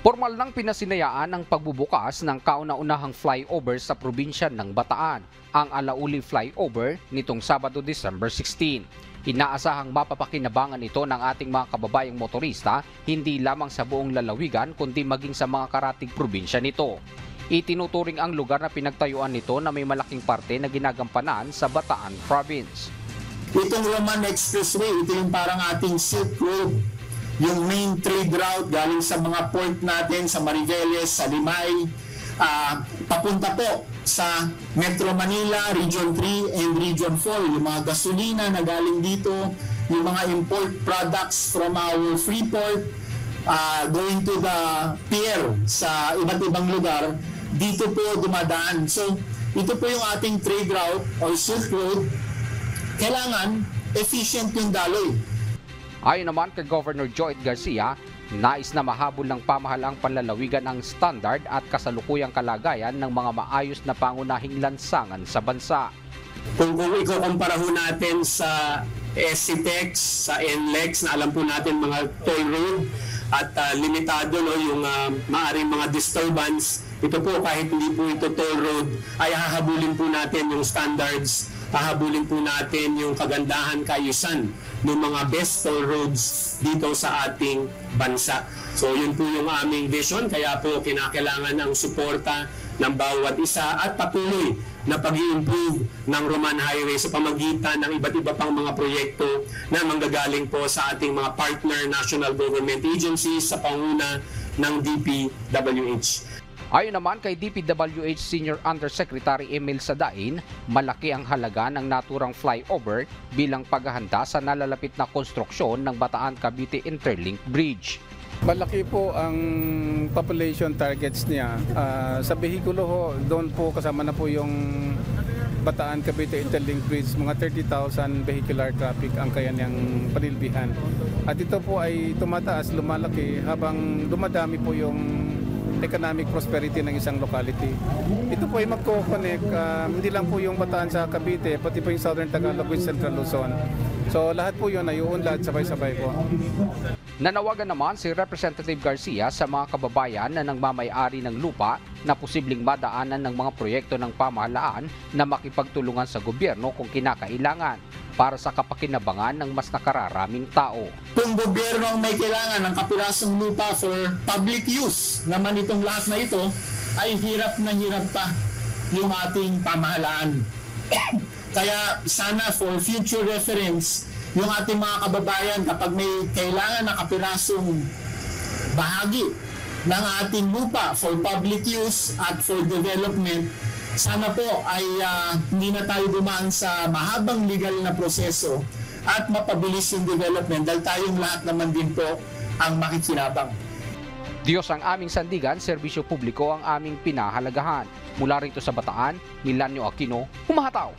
Formal nang pinasinayaan ang pagbubukas ng kauna-unahang flyover sa probinsya ng Bataan, ang Alauli Flyover nitong Sabado, December 16. Inaasahang mapapakinabangan ito ng ating mga kababayang motorista hindi lamang sa buong lalawigan kundi maging sa mga karatig probinsya nito. Itinuturing ang lugar na pinagtayuan nito na may malaking parte na ginagampanan sa Bataan Province. Itong Roman Expressway, ito yung parang ating Silk Road, yung main trade route galing sa mga port natin sa Mariveles, sa Limay, papunta po sa Metro Manila, Region 3 and Region 4. Yung mga gasolina na galing dito, yung mga import products from our free port, going to the pier sa iba't ibang lugar, dito po dumadaan. So, ito po yung ating trade route or Silk Road. Kailangan efficient yung daloy. Ayon naman kay Governor Joyce Garcia, nais na mahabol ng pamahalaang panlalawigan ang standard at kasalukuyang kalagayan ng mga maayos na pangunahing lansangan sa bansa. Kung ikukumpara ho natin sa SCTEX, sa NLEX, na alam po natin mga toll road at limitado yung maaring mga disturbance, ito po kahit hindi po ito toll road ay hahabulin po natin yung standards, hahabulin po natin yung kagandahan, kaayusan ng mga best toll roads dito sa ating bansa. So yun po yung aming vision, kaya po kinakailangan ang suporta ng bawat isa at patuloy na pag-i-improve ng Roman Highway sa pamagitan ng iba't iba pang mga proyekto na manggagaling po sa ating mga partner national government agencies sa panguna ng DPWH. Ayon naman kay DPWH Senior Undersecretary Emil Sadain, malaki ang halaga ng naturang flyover bilang paghahanda sa nalalapit na konstruksyon ng Bataan-Cavite Interlink Bridge. Malaki po ang population targets niya. Sa behikulo ho, doon po kasama na po yung Bataan-Cavite Interlink Bridge, mga 30,000 vehicular traffic ang kanyang panilbihan. At ito po ay tumataas, lumalaki habang dumadami po yung economic prosperity ng isang locality. Ito po ay magko-connect, hindi lang po yung Bataan sa Cavite, pati po yung Southern Tagalog with Central Luzon. So lahat po yun ay uunlad sabay-sabay po. Nanawagan naman si Representative Garcia sa mga kababayan na nagmamay-ari ng lupa na posibleng madaanan ng mga proyekto ng pamahalaan na makipagtulungan sa gobyerno kung kinakailangan para sa kapakinabangan ng mas nakararaming tao. Kung gobyerno ang may kailangan ng kapirasong lupa for public use, naman itong lahat na ito, ay hirap na hirap pa yung ating pamahalaan. Kaya sana for future reference, yung ating mga kababayan kapag may kailangan na kapirasong bahagi ng ating lupa for public use at for development, sana po ay hindi na tayo dumaan sa mahabang legal na proseso at mapabilis yung development dahil tayong lahat naman din po ang makikinabang. Diyos ang aming sandigan, serbisyo publiko ang aming pinahalagahan. Mula rito sa Bataan, Milanio Aquino, humahataw!